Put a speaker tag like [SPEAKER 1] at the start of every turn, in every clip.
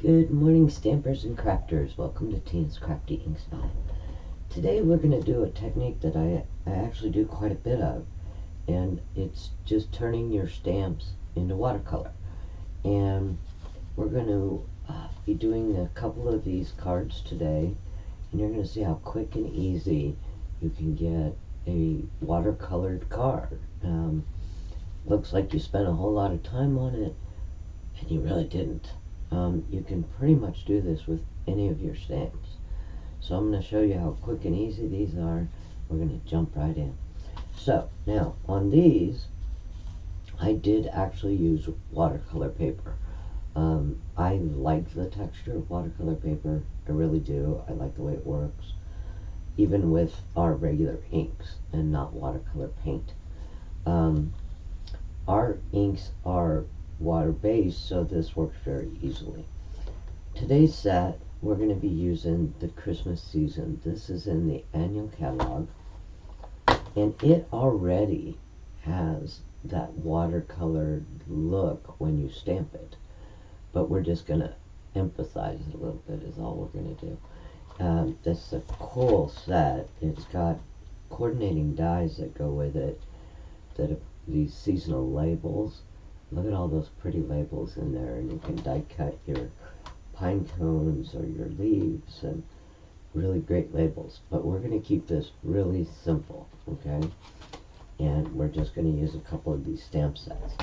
[SPEAKER 1] Good morning, stampers and crafters. Welcome to Tina's Crafty Ink Spot. Today we're going to do a technique that I actually do quite a bit of, and it's just turning your stamps into watercolor. And we're going to be doing a couple of these cards today, and you're going to see how quick and easy you can get a watercolored card. Looks like you spent a whole lot of time on it, and you really didn't. You can pretty much do this with any of your stamps. So I'm going to show you how quick and easy these are. We're going to jump right in. So now on these, I did actually use watercolor paper. I like the texture of watercolor paper. I really do. I like the way it works, even with our regular inks and not watercolor paint. Our inks are water-based, so this works very easily. Today's set, we're going to be using the Christmas season. This is in the annual catalog, and it already has that watercolored look when you stamp it, but we're just going to emphasize it a little bit is all we're going to do. This is a cool set. It's got coordinating dies that go with it, that are these seasonal labels. Look at all those pretty labels in there, and you can die cut your pine cones or your leaves, and really great labels. But we're going to keep this really simple, okay? And we're just going to use a couple of these stamp sets.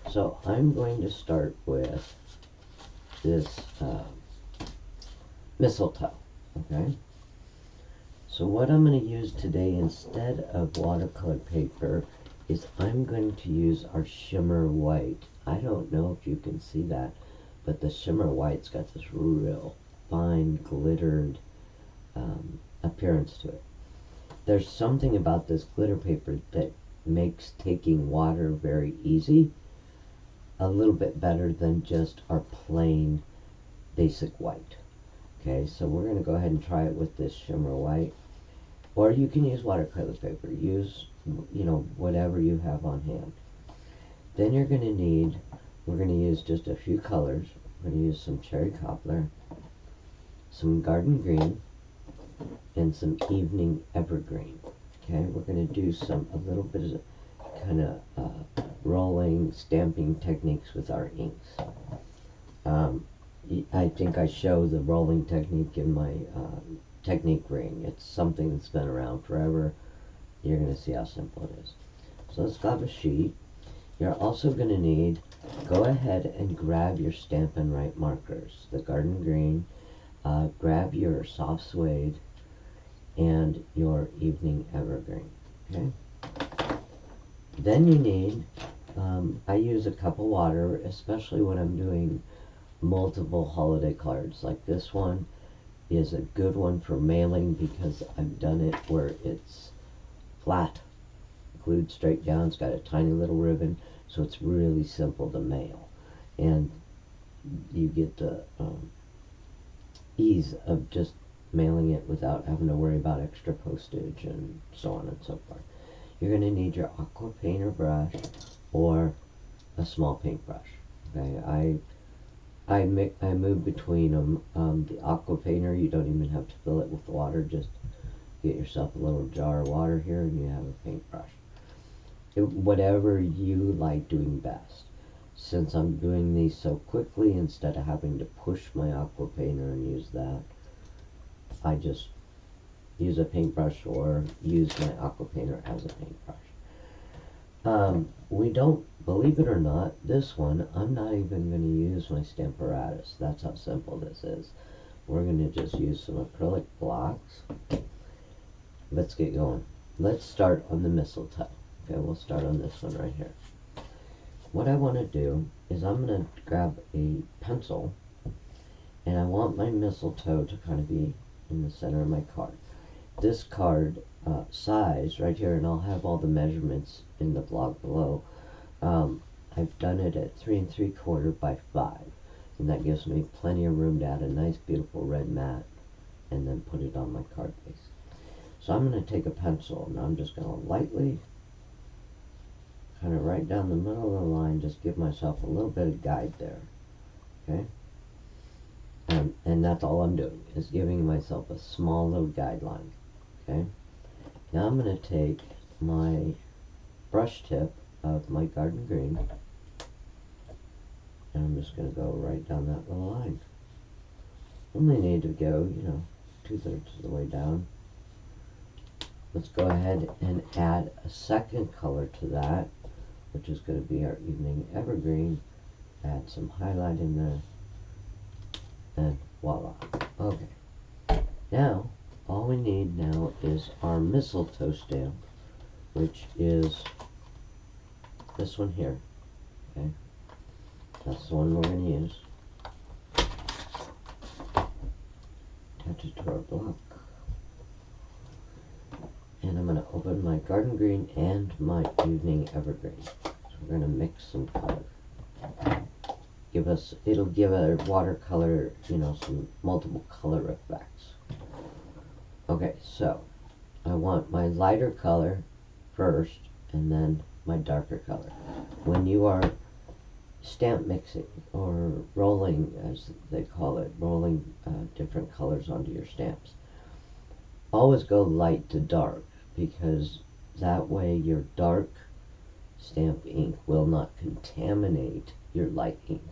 [SPEAKER 1] So I'm going to start with this mistletoe, okay? So what I'm going to use today instead of watercolor paper is I'm going to use our shimmer white. I don't know if you can see that, but the shimmer white's got this real fine glittered appearance to it. There's something about this glitter paper that makes taking water very easy, a little bit better than just our plain basic white. Okay, so we're going to go ahead and try it with this shimmer white, or you can use watercolor paper. Use whatever you have on hand. Then you're going to need, we're going to use just a few colors. We're going to use some cherry cobbler, some garden green, and some evening evergreen. Okay, we're going to do a little bit of kind of rolling stamping techniques with our inks. I think I show the rolling technique in my technique ring. It's something that's been around forever. You're going to see how simple it is. So let's grab a sheet. You're also going to need, go ahead and grab your Stampin' Write markers, the garden green, grab your soft suede, and your evening evergreen. Okay. Then you need, I use a cup of water, especially when I'm doing multiple holiday cards. Like this one is a good one for mailing because I've done it where it's flat, glued straight down. It's got a tiny little ribbon, so it's really simple to mail, and you get the ease of just mailing it without having to worry about extra postage and so on and so forth. You're going to need your aqua painter brush or a small paintbrush. Okay, I move between them. The aqua painter, you don't even have to fill it with water. Just get yourself a little jar of water here, and you have a paintbrush. Whatever you like doing best. Since I'm doing these so quickly, instead of having to push my aqua painter and use that, I just use a paintbrush or use my aqua painter as a paintbrush. We don't, believe it or not, this one, I'm not even going to use my Stamparatus. That's how simple this is. We're going to just use some acrylic blocks. Let's get going. Let's start on the mistletoe. Okay, we'll start on this one right here. What I want to do is I'm going to grab a pencil, and I want my mistletoe to kind of be in the center of my card. This card size right here, and I'll have all the measurements in the blog below. I've done it at 3 3/4 by 5, and that gives me plenty of room to add a nice beautiful red mat and then put it on my card base. So I'm going to take a pencil, and I'm just going to lightly, kind of right down the middle of the line, just give myself a little bit of guide there. Okay? And that's all I'm doing, is giving myself a small little guideline. Okay? Now I'm going to take my brush tip of my garden green, and I'm just going to go right down that little line. Only need to go, 2/3 of the way down. Let's go ahead and add a second color to that, which is going to be our evening evergreen. Add some highlight in there, and voila. Okay. Now, all we need now is our mistletoe stamp, which is this one here. Okay. That's the one we're going to use. Attach it to our block. And I'm going to open my garden green and my evening evergreen. So we're going to mix some color. It'll give a watercolor, some multiple color effects. Okay, so I want my lighter color first and then my darker color. When you are stamp mixing or rolling, as they call it, rolling different colors onto your stamps, always go light to dark, because that way your dark stamp ink will not contaminate your light ink.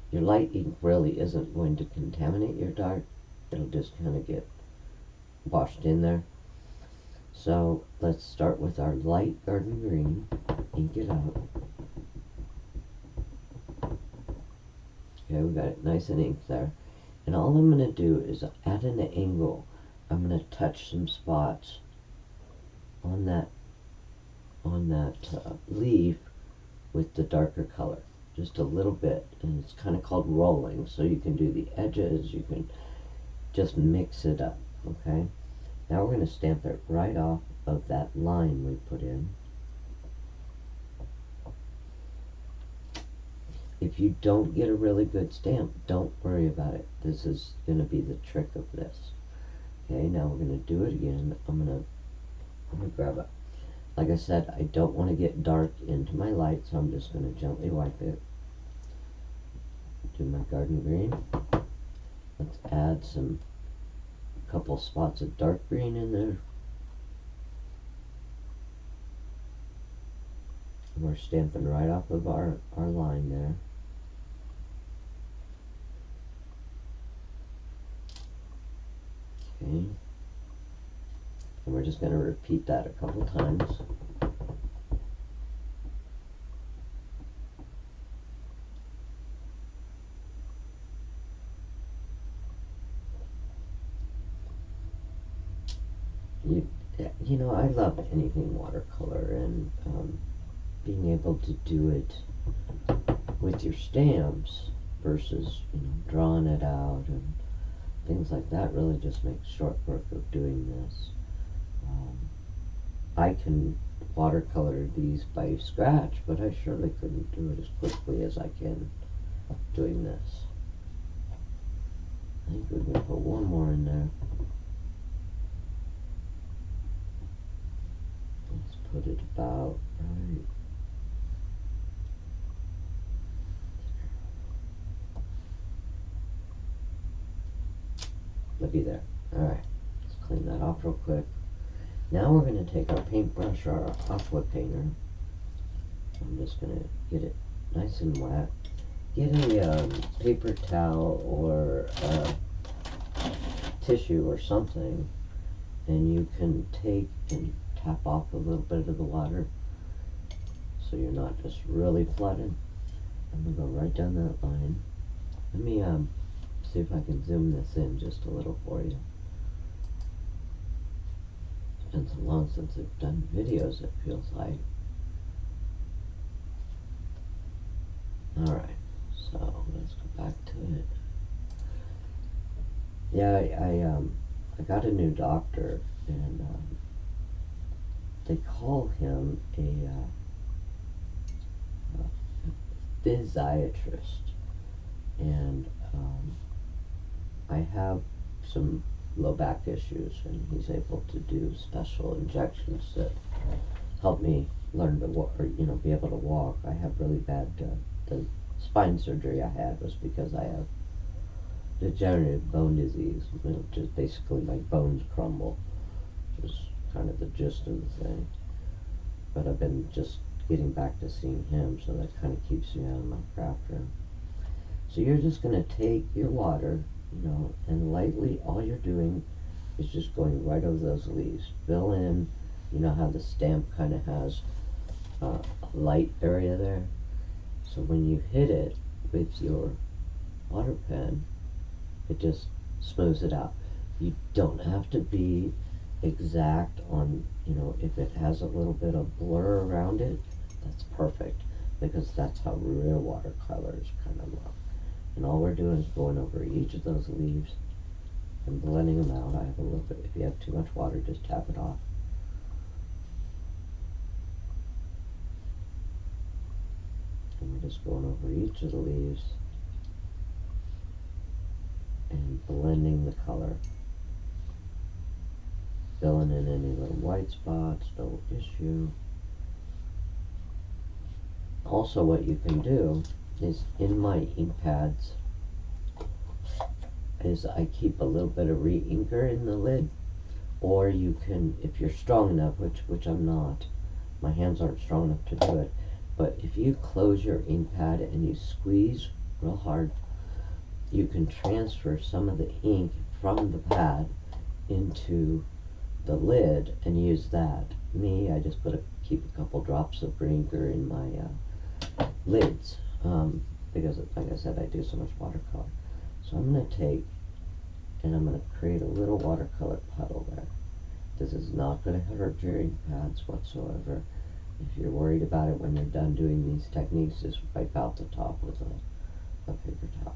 [SPEAKER 1] Your light ink really isn't going to contaminate your dark. It'll just kind of get washed in there. So let's start with our light garden green. Ink it out. Okay, we got it nice and inked there. And all I'm going to do is at an angle, I'm going to touch some spots on that leaf with the darker color. Just a little bit, and it's kind of called rolling, so you can do the edges, you can just mix it up. Okay, now we're going to stamp it right off of that line we put in. If you don't get a really good stamp, don't worry about it. This is going to be the trick of this. Okay, now we're going to do it again. I'm going to grab it. Like I said, I don't want to get dark into my light, so I'm just going to gently wipe it. Do my garden green. Let's add a couple spots of dark green in there. And we're stamping right off of our line there. Okay. And we're just going to repeat that a couple times. I love anything watercolor, and being able to do it with your stamps versus drawing it out and things like that really just makes short work of doing this. I can watercolor these by scratch, but I surely couldn't do it as quickly as I can doing this. I think we're going to put one more in there. Let's put it about right looky there. Alright, let's clean that off real quick. Now we're going to take our paintbrush or our aqua painter. I'm just going to get it nice and wet. Get a paper towel or tissue or something, and you can take and tap off a little bit of the water so you're not just really flooded. I'm going to go right down that line. Let me see if I can zoom this in just a little for you. It's been so long since I've done videos, it feels like. Alright, so let's go back to it. Yeah, I got a new doctor, and they call him a physiatrist, and I have some low back issues, and he's able to do special injections that help me learn to walk, or be able to walk. I have really bad the spine surgery I had was because I have degenerative bone disease, which is basically like bones crumble, which is kind of the gist of the thing. But I've been just getting back to seeing him, so that kind of keeps me out of my craft room. So you're just going to take your water, and lightly, all you're doing is just going right over those leaves. Fill in, how the stamp kind of has a light area there. So when you hit it with your water pen, it just smooths it out. You don't have to be exact on, if it has a little bit of blur around it, that's perfect, because that's how real watercolors kind of look. And all we're doing is going over each of those leaves and blending them out. I have a little bit, if you have too much water, just tap it off. And we're just going over each of the leaves and blending the color. Filling in any little white spots, no issue. Also, what you can do is, in my ink pads, is I keep a little bit of re-inker in the lid, or you can, if you're strong enough, which I'm not, my hands aren't strong enough to do it, but if you close your ink pad and you squeeze real hard, you can transfer some of the ink from the pad into the lid and use that. Me, I just keep a couple drops of re-inker in my lids, because like I said, I do so much watercolor. So I'm going to take and I'm going to create a little watercolor puddle there. This is not going to hurt your ink pads whatsoever. If you're worried about it when you're done doing these techniques, just wipe out the top with a paper towel.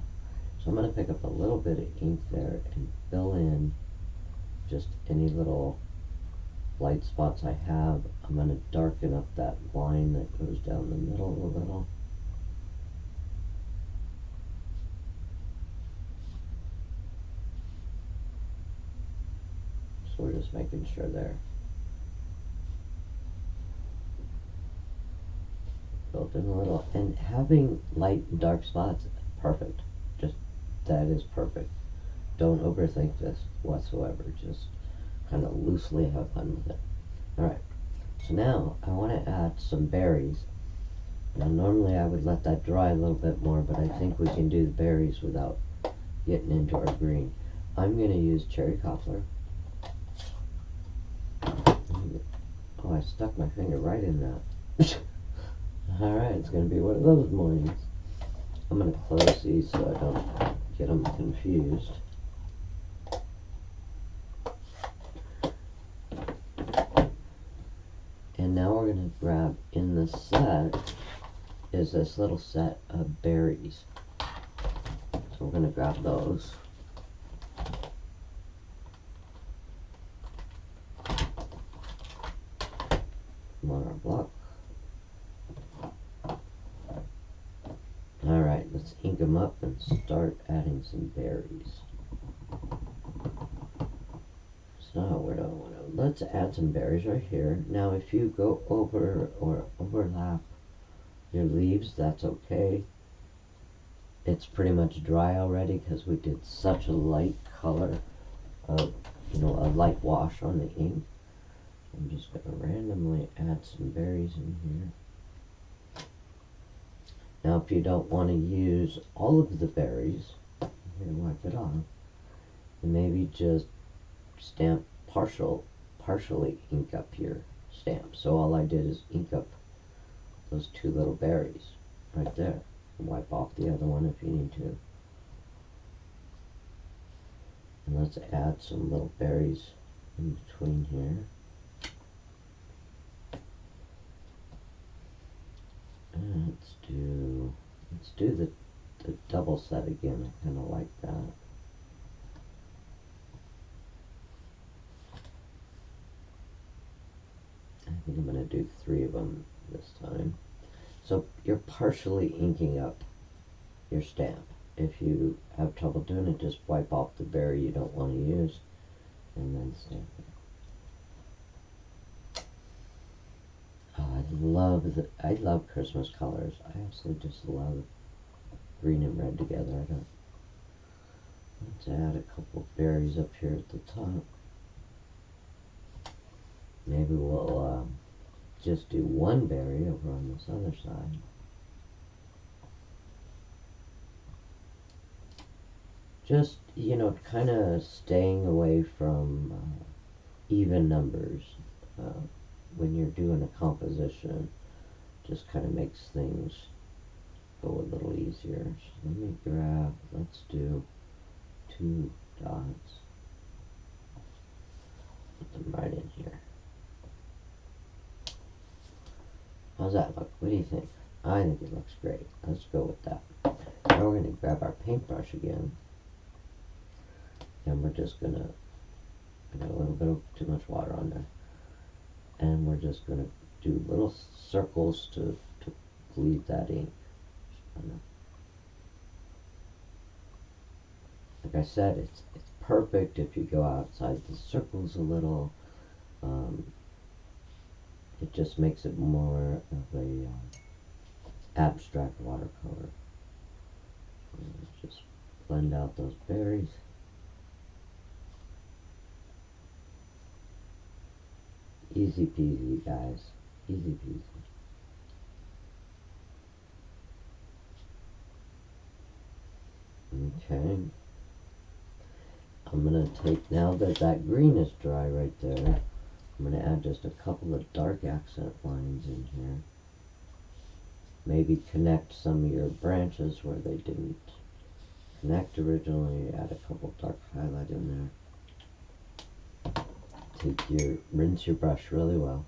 [SPEAKER 1] So I'm going to pick up a little bit of ink there and fill in just any little light spots I have. I'm going to darken up that line that goes down the middle a little. So we're just making sure there. Built in a little, and having light and dark spots, perfect. Just, that is perfect. Don't overthink this whatsoever. Just kind of loosely have fun with it. Alright, so now I want to add some berries. Now normally I would let that dry a little bit more, but I think we can do the berries without getting into our green. I'm going to use cherry cobbler. Oh, I stuck my finger right in that. Alright, it's going to be one of those mornings. I'm going to close these so I don't get them confused. And now we're going to grab, in the set is this little set of berries. So we're going to grab those. On our block. Alright, let's ink them up and start adding some berries. So let's add some berries right here. Now if you go over or overlap your leaves, that's okay. It's pretty much dry already because we did such a light color of, a light wash on the ink. I'm just going to randomly add some berries in here. Now if you don't want to use all of the berries, here, wipe it off, and maybe just stamp partially ink up your stamp. So all I did is ink up those two little berries right there. Wipe off the other one if you need to. And let's add some little berries in between here. And let's do the double set again. I kind of like that. I think I'm going to do 3 of them this time. So you're partially inking up your stamp. If you have trouble doing it, just wipe off the berry you don't want to use and then stamp it. Oh, I love Christmas colors. I absolutely just love green and red together. Let's add a couple berries up here at the top. Maybe we'll just do one berry over on this other side. Just, you know, kind of staying away from even numbers when you're doing a composition. Just kind of makes things go a little easier. So let me grab, let's do 2 dots. Put them right in here. How's that look? What do you think? I think it looks great. Let's go with that. Now we're going to grab our paintbrush again. And we're just going to, I got a little bit of too much water on there. And we're just going to do little circles to bleed that ink. Like I said, it's perfect if you go outside the circles a little. It just makes it more of a abstract watercolor. Just blend out those berries. Easy peasy, guys. Easy peasy. Okay. I'm going to take, now that that green is dry right there, I'm going to add just a couple of dark accent lines in here. Maybe connect some of your branches where they didn't connect originally. Add a couple dark highlight in there. Rinse your brush really well.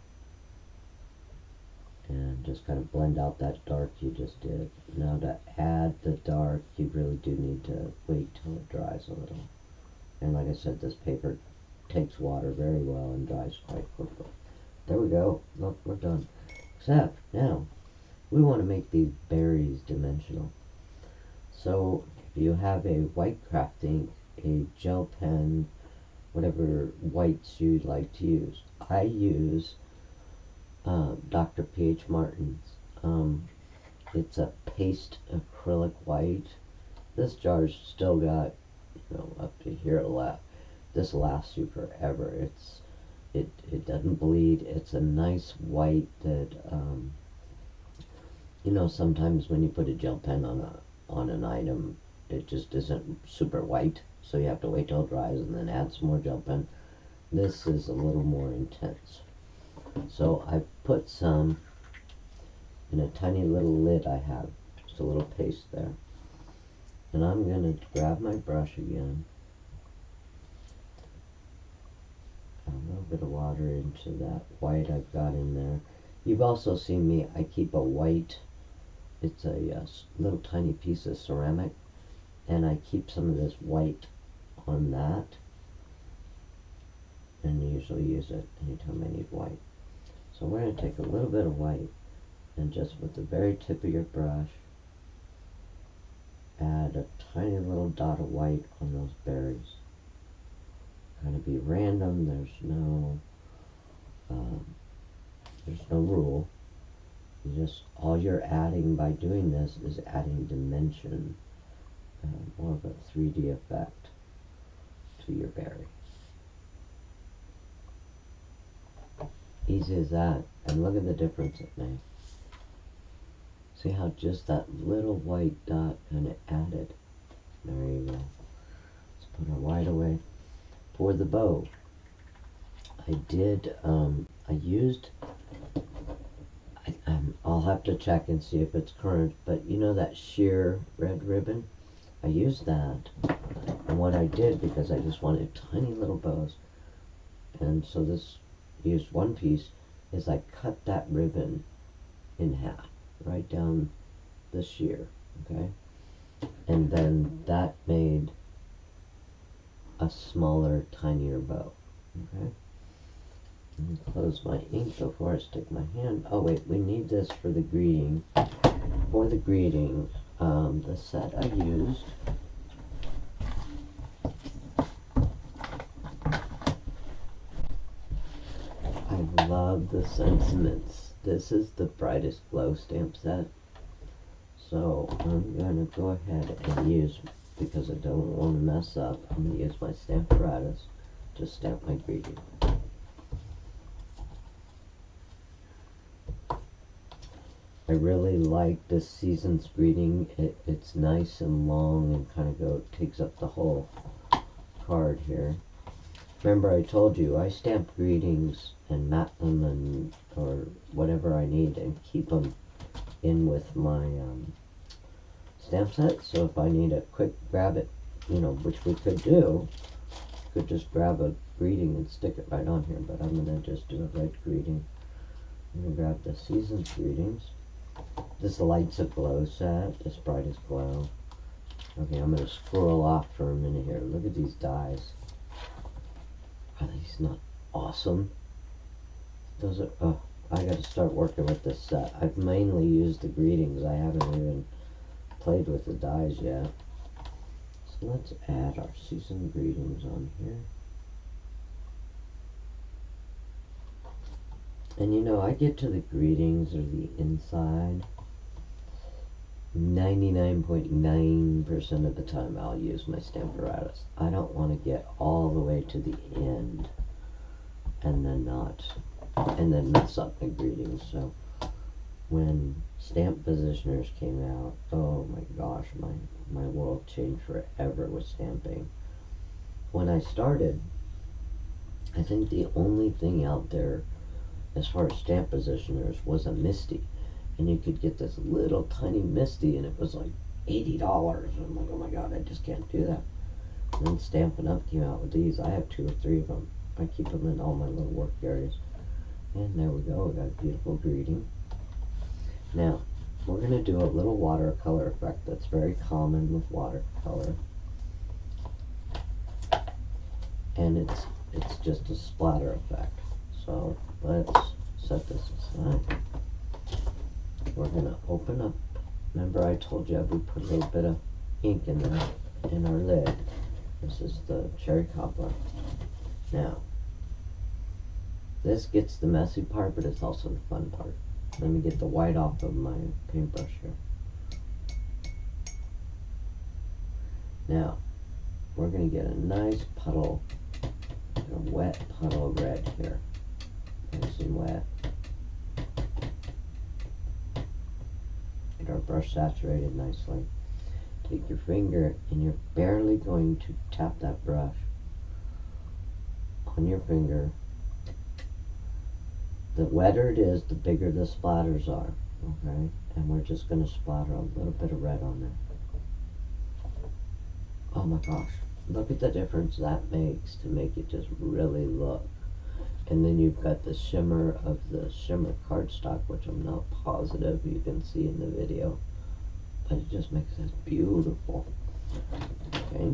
[SPEAKER 1] And just kind of blend out that dark you just did. Now to add the dark, you really do need to wait till it dries a little. And like I said, this paper takes water very well and dries quite quickly. There we go. Look, we're done. Except now, we want to make these berries dimensional. So if you have a white craft ink, a gel pen, whatever whites you'd like to use. I use Dr. P.H. Martin's. It's a paste acrylic white. This jar's still got, you know, up to here left. This lasts you forever. It doesn't bleed. It's a nice white that you know, sometimes when you put a gel pen on an item, it just isn't super white, so you have to wait till it dries and then add some more gel pen. This is a little more intense. So I put some in a tiny little lid I have, just a little paste there. And I'm going to grab my brush again, add a little bit of water into that white I've got in there. You've also seen me, I keep a white, it's a little tiny piece of ceramic, and I keep some of this white on that, and usually use it anytime I need white. So we're going to take a little bit of white, and just with the very tip of your brush, add a tiny little dot of white on those berries. Kind of be random, there's no rule. You just, all you're adding by doing this is adding dimension, more of a 3D effect to your berry. Easy as that, and look at the difference it made. See how just that little white dot kind of added. There you go. Let's put our white away. For the bow, I used, I'll have to check and see if it's current, but you know that sheer red ribbon? I used that, and what I did, because I just wanted tiny little bows, and so this used one piece, is I cut that ribbon in half, right down the sheer, okay? And then that made a smaller, tinier bow, okay? Let me close my ink before I stick my hand. Oh wait, we need this for the greeting. For the greeting, the set I used, I love the sentiments. This is the brightest glow stamp set. So I'm going to go ahead and use because I don't want to mess up, I'm going to use my stamp apparatus to stamp my greeting. I really like this season's greeting. It's nice and long and kind of takes up the whole card here. Remember I told you I stamp greetings and mat them and or whatever I need and keep them in with my stamp set. So if I need a quick grab it, which we could do, could just grab a greeting and stick it right on here. But I'm gonna just do a red greeting. I'm gonna grab the season's greetings. This Lights a Glow set, this Brightest Glow. Okay, I'm gonna scroll off for a minute here. Look at these dies. Are these not awesome? Those are, oh, I gotta start working with this set. I've mainly used the greetings. I haven't even played with the dies yet. So let's add our season greetings on here. And I get to the greetings or the inside. 99.9% of the time I'll use my stamp apparatus. I don't want to get all the way to the end and then mess up my greetings. So when stamp positioners came out, oh my gosh, my world changed forever with stamping. When I started, I think the only thing out there as far as stamp positioners was a Misty. And you could get this little tiny Misty and it was like $80. I'm like, oh my god, I just can't do that. And then Stampin' Up! Came out with these. I have 2 or 3 of them. I keep them in all my little work areas. And there we go, we got a beautiful greeting. Now, we're going to do a little watercolor effect that's very common with watercolor. And it's just a splatter effect. So let's set this aside. We're going to open up. Remember I told you we put a little bit of ink in there in our lid. This is the cherry cobbler. Now, this gets the messy part, but it's also the fun part. Let me get the white off of my paintbrush here. Now, we're going to get a nice puddle, a wet puddle of red here. Nice and wet. Get our brush saturated nicely. Take your finger and you're barely going to tap that brush on your finger. The wetter it is, the bigger the splatters are. Okay? And we're just going to splatter a little bit of red on there. Oh my gosh. Look at the difference that makes to make it just really look. And then you've got the shimmer of the shimmer cardstock, which I'm not positive you can see in the video. But it just makes this beautiful. Okay.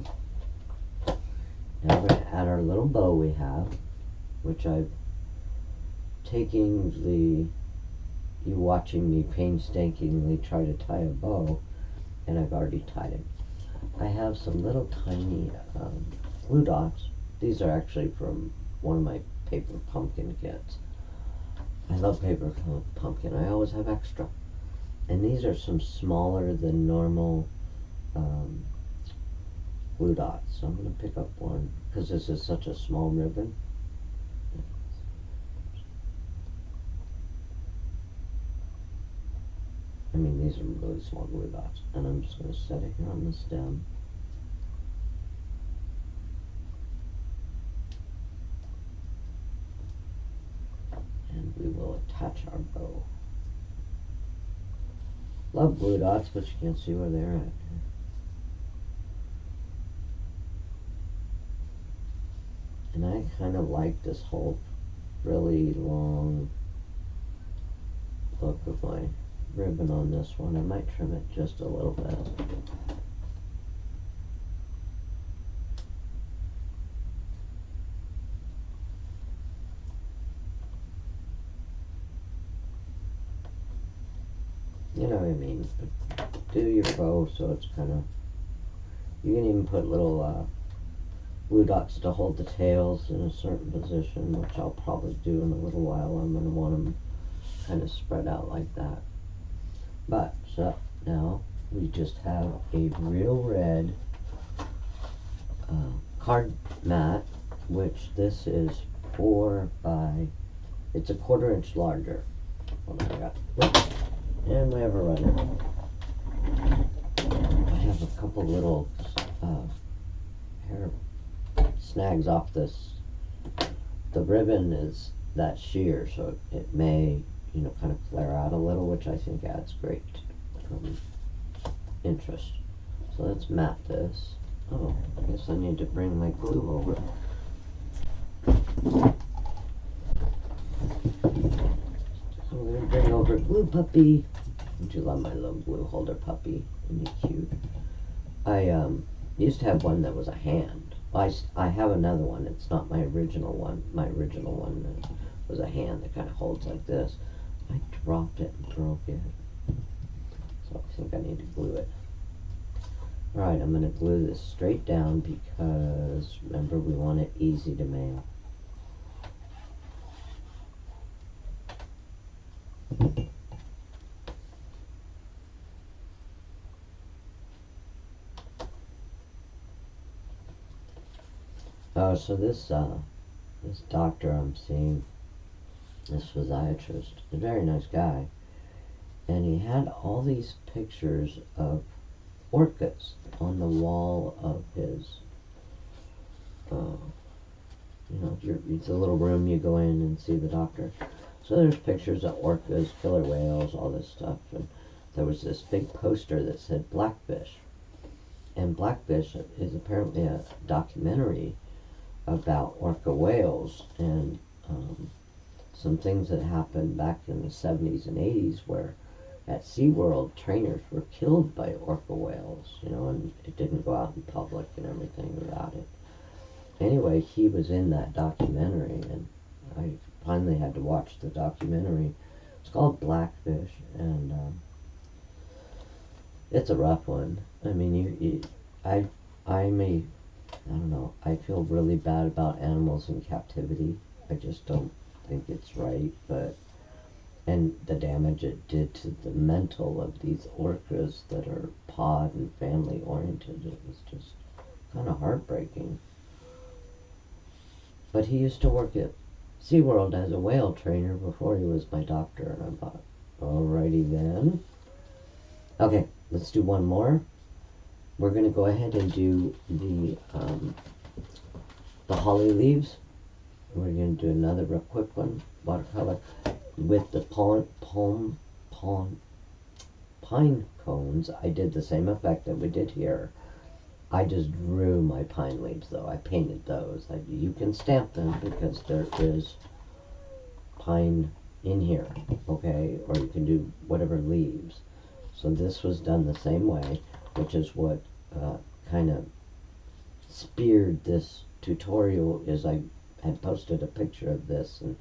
[SPEAKER 1] Now we're going to add our little bow we have, which I've taken you watching me painstakingly try to tie a bow, and I've already tied it. I have some little tiny glue dots. These are actually from one of my paper pumpkin kits. I love paper pumpkin. I always have extra. And these are some smaller than normal glue dots. So I'm going to pick up one because this is such a small ribbon. I mean, these are really small glue dots. And I'm just going to set it here on the stem. And we will attach our bow. Love glue dots, but you can't see where they're at. And I kind of like this whole really long look of my ribbon on this one. I might trim it just a little bit. You know what I mean? But do your bow so it's kind of... You can even put little glue dots to hold the tails in a certain position, which I'll probably do in a little while. I'm going to want them kind of spread out like that. But, so, now we just have a real red card mat, which this is 4 by, it's a 1/4 inch larger. Hold on, I got, whoops, and we have a runner. I have a couple little hair snags off this. The ribbon is that sheer, so it may, you know, kind of flare out a little, which I think adds great interest. So let's mat this. Oh, I guess I need to bring my glue over. So we're going to bring over Glue Puppy. Don't you love my little glue holder puppy? Isn't he cute? I used to have one that was a hand. I have another one. It's not my original one. My original one was a hand that kind of holds like this. I dropped it and broke it. So I think I need to glue it. Alright, I'm going to glue this straight down because, remember, we want it easy to mail. So this doctor I'm seeing, this physiatrist, a very nice guy, and he had all these pictures of orchids on the wall of his, you know, it's a little room you go in and see the doctor. So there's pictures of orchids, killer whales, all this stuff, and there was this big poster that said Blackfish. And Blackfish is apparently a documentary about orca whales and some things that happened back in the 70s and 80s where at SeaWorld trainers were killed by orca whales, you know, and it didn't go out in public and everything about it. Anyway, he was in that documentary, and I finally had to watch the documentary. It's called Blackfish, and it's a rough one. I mean, I don't know, I feel really bad about animals in captivity. I just don't think it's right, and the damage it did to the mental of these orcas that are pod and family oriented, it was just kind of heartbreaking. But he used to work at SeaWorld as a whale trainer before he was my doctor, and I thought, alrighty then. Okay, let's do one more. We're going to go ahead and do the holly leaves. We're going to do another real quick one, watercolor, with the pine cones. I did the same effect that we did here. I just drew my pine leaves, though. I painted those. You can stamp them because there is pine in here, okay? Or you can do whatever leaves. So this was done the same way, which is what kind of speared this tutorial. Is I had posted a picture of this and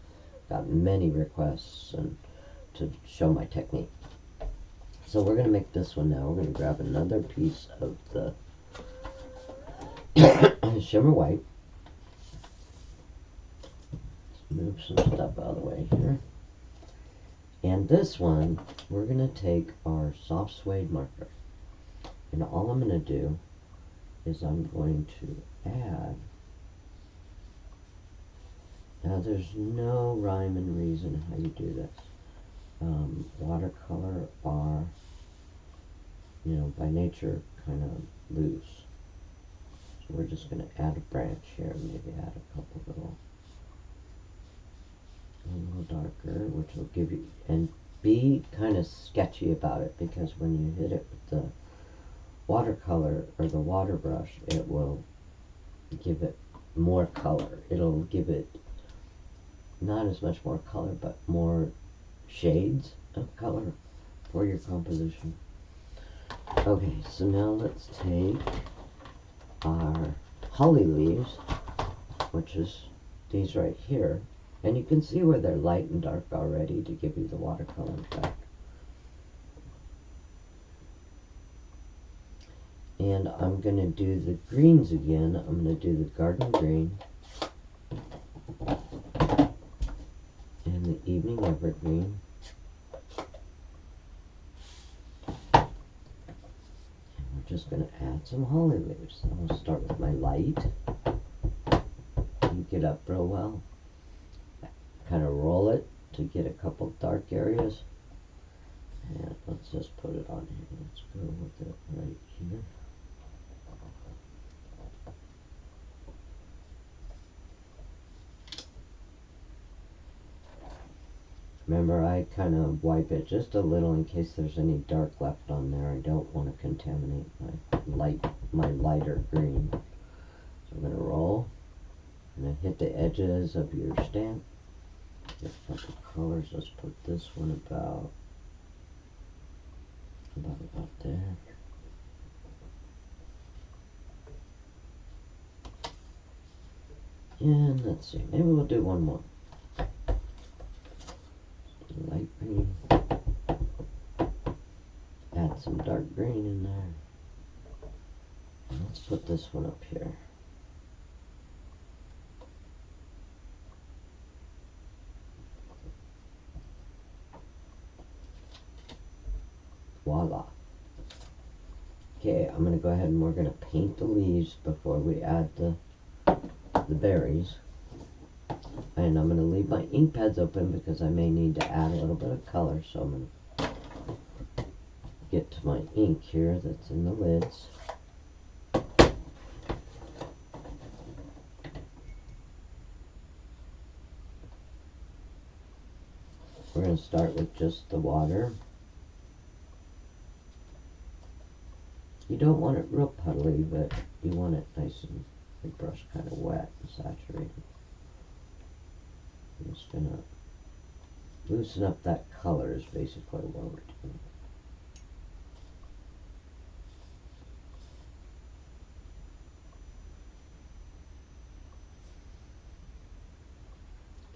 [SPEAKER 1] got many requests and to show my technique. So we're going to make this one now. We're going to grab another piece of the shimmer white. Let's move some stuff out of the way here. And this one, we're going to take our soft suede marker. And all I'm going to do is I'm going to add, now there's no rhyme and reason how you do this. Watercolor are, you know, by nature kind of loose. So we're just going to add a branch here, maybe add a couple a little darker, which will give you, and be kind of sketchy about it, because when you hit it with the watercolor or the water brush, it will give it more color. It'll give it not as much more color, but more shades of color for your composition. Okay, so now let's take our holly leaves, which is these right here, and you can see where they're light and dark already to give you the watercolor effect. And I'm going to do the greens again. I'm going to do the garden green and the evening evergreen. And we're just going to add some holly leaves. So I'll start with my light. ink it up real well. Kind of roll it to get a couple dark areas. And let's just put it on here. Let's go with it right here. Remember, I kind of wipe it just a little in case there's any dark left on there. I don't want to contaminate my lighter green. So I'm going to roll. I'm going to hit the edges of your stamp. Get a couple colors. Let's put this one about there. And let's see, maybe we'll do one more. Light green. Add some dark green in there. And let's put this one up here. Voila. Okay, I'm going to go ahead and we're going to paint the leaves before we add the berries. And I'm going to leave my ink pads open because I may need to add a little bit of color. So I'm going to get to my ink here that's in the lids. We're going to start with just the water. You don't want it real puddly, but you want it nice and the brush kind of wet and saturated. I'm just going to loosen up that color is basically what we're doing.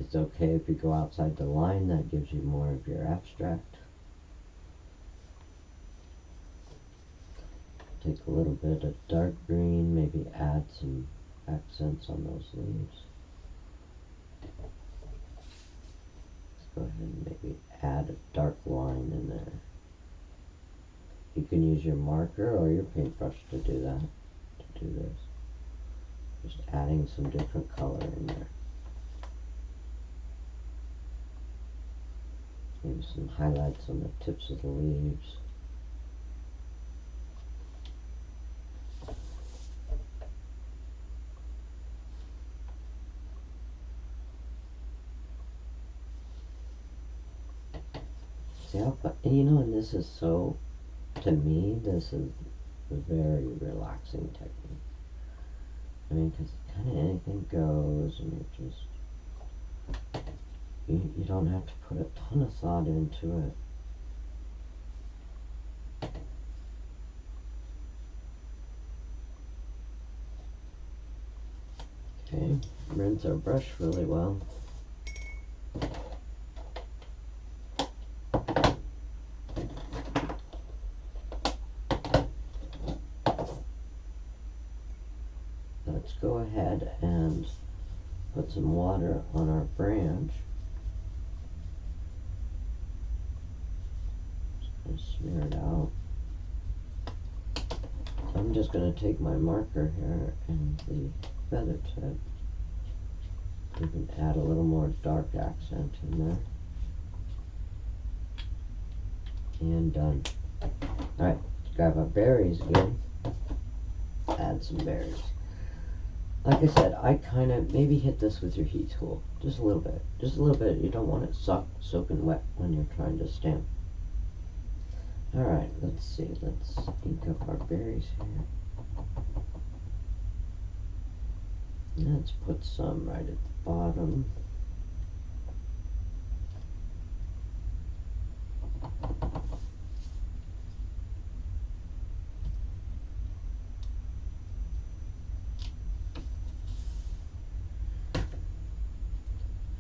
[SPEAKER 1] It's okay if you go outside the line, that gives you more of your abstract. Take a little bit of dark green, maybe add some accents on those leaves. Let's go ahead and maybe add a dark line in there. You can use your marker or your paintbrush to do that, to do this. Just adding some different color in there. Maybe some highlights on the tips of the leaves. See how fun, you know, and this is so, to me, this is a very relaxing technique. I mean, because kind of anything goes, and you just, you don't have to put a ton of thought into it. Okay, rinse our brush really well. Let's go ahead and put some water on our branch. Just going to smear it out. So I'm just going to take my marker here and the feather tip. You can add a little more dark accent in there. And done. Alright, grab our berries again. Add some berries. Like I said, I kind of maybe hit this with your heat tool. Just a little bit. Just a little bit. You don't want it soaking wet when you're trying to stamp. Alright, let's see. Let's ink up our berries here. Let's put some right at the bottom.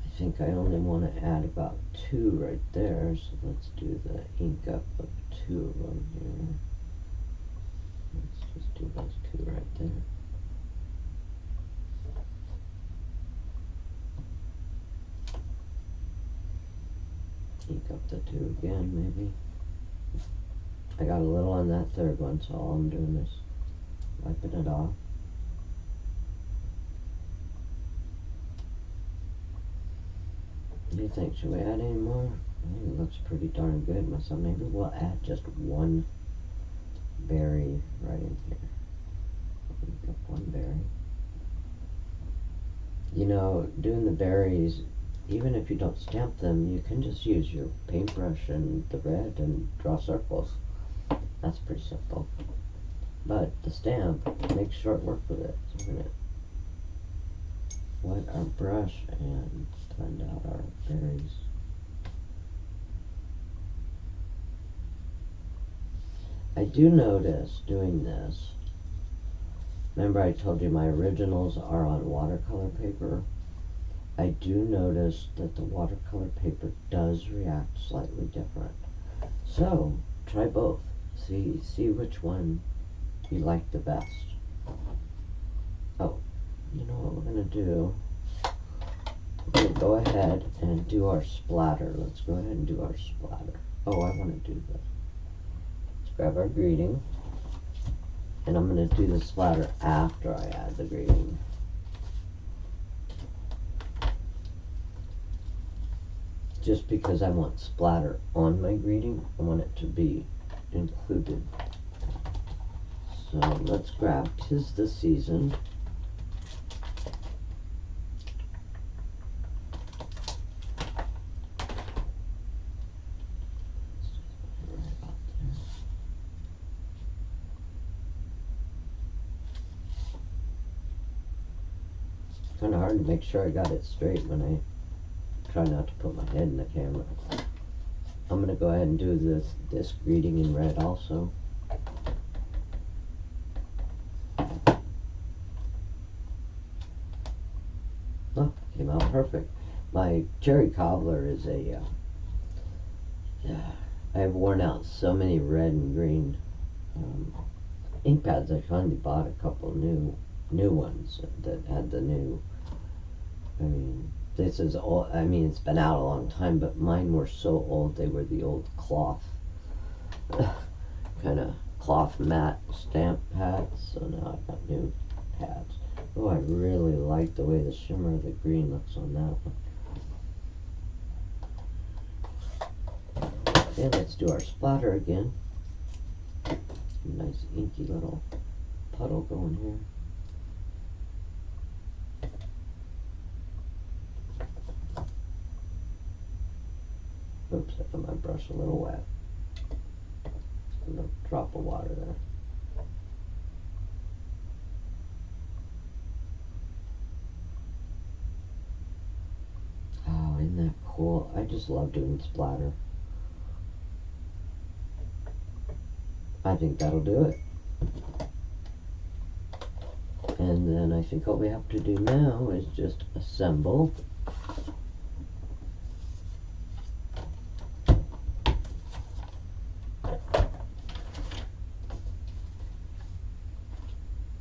[SPEAKER 1] I think I only want to add about 2 right there, so let's do the ink up of 2 of them here. Let's just do those 2 right there. Ink up the 2 again, maybe. I got a little on that 3rd one, so all I'm doing is wiping it off. do you think? Should we add any more? I think it looks pretty darn good myself. Maybe we'll add just one berry right in here. Got one berry. You know, doing the berries, even if you don't stamp them, you can just use your paintbrush and the red and draw circles. That's pretty simple. But the stamp makes short work with it. So we're going to wet our brush and blend out our berries. I do notice doing this, remember I told you my originals are on watercolor paper. I do notice that the watercolor paper does react slightly different. So try both. See which one you like the best. Oh, you know what we're going to do? We're going to go ahead and do our splatter. Let's go ahead and do our splatter. Oh, I want to do this. Let's grab our greeting. And I'm going to do the splatter after I add the greeting. Just because I want splatter on my greeting, I want it to be included. So let's grab 'Tis the Season. Kind of hard to make sure I got it straight when I try not to put my head in the camera. I'm going to go ahead and do this greeting in red also. Oh, came out perfect. My cherry cobbler is I have worn out so many red and green ink pads. I finally bought a couple new ones that had the new, I mean, this is all, I mean, it's been out a long time, but mine were so old, they were the old cloth, kind of cloth matte stamp pads, so now I've got new pads. Oh, I really like the way the shimmer of the green looks on that one. Okay, let's do our splatter again. Nice inky little puddle going here. Oops, I got my brush a little wet. A little drop of water there. Oh, isn't that cool? I just love doing splatter. I think that'll do it. And then I think all we have to do now is just assemble.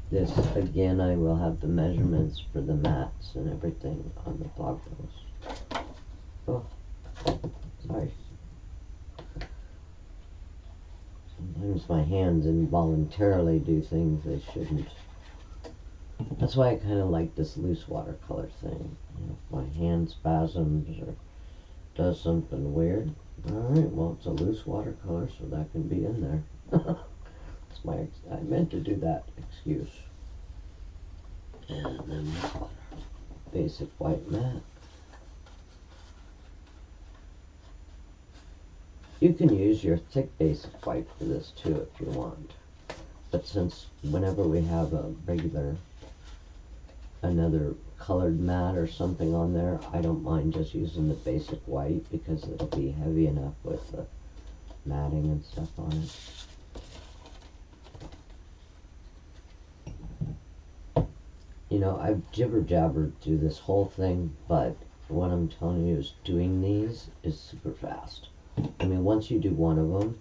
[SPEAKER 1] This, again, I will have the measurements for the mats and everything on the blog post. Oh, sorry. Sometimes my hands involuntarily do things they shouldn't. That's why I kind of like this loose watercolor thing. You know, if my hand spasms or does something weird, alright, well, it's a loose watercolor, so that can be in there. I meant to do that excuse. And then basic white matte. You can use your thick basic white for this too if you want. But since whenever we have a regular, another colored matte or something on there, I don't mind just using the basic white because it'll be heavy enough with the matting and stuff on it. You know, I've jibber-jabbered through this whole thing, but what I'm telling you is doing these is super fast. I mean, once you do one of them,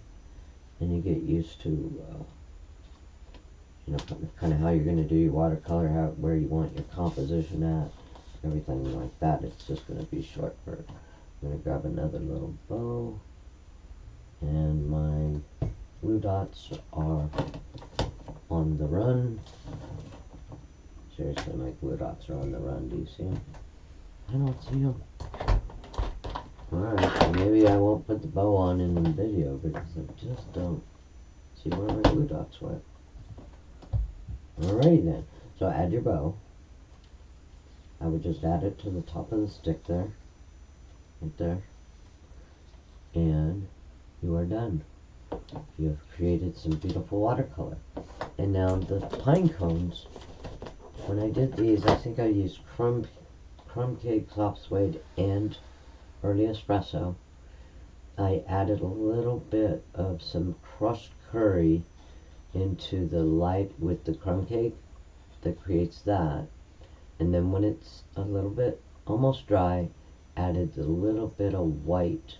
[SPEAKER 1] and you get used to, you know, kind of how you're going to do your watercolor, where you want your composition at, everything like that, it's just going to be short for it. I'm going to grab another little bow, and my blue dots are on the run. Seriously, my glue dots are on the run. Do you see them? I don't see them. Alright, so maybe I won't put the bow on in the video because I just don't see where my glue dots went. Alrighty then. So add your bow. I would just add it to the top of the stick there. Right there. And you are done. You have created some beautiful watercolor. And now the pine cones, when I did these, I think I used crumb cake, soft suede, and early espresso. I added a little bit of some crushed curry into the light with the crumb cake that creates that. And then when it's a little bit almost dry, added a little bit of white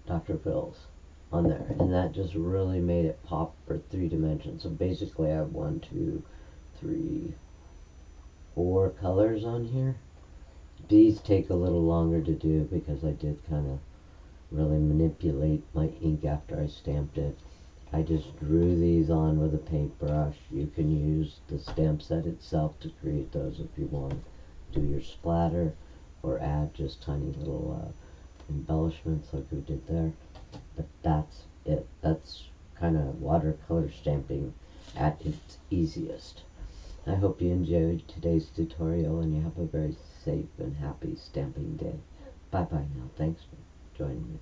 [SPEAKER 1] Dr. Phil's on there, and that just really made it pop for 3 dimensions. So basically I have 1, 2, 3, 4 colors on here. These take a little longer to do because I did kind of really manipulate my ink after I stamped it. I just drew these on with a paintbrush. You can use the stamp set itself to create those if you want to do your splatter or add just tiny little embellishments like we did there. But that's it. That's kind of watercolor stamping at its easiest. I hope you enjoyed today's tutorial and you have a very safe and happy stamping day. Bye bye now. Thanks for joining me.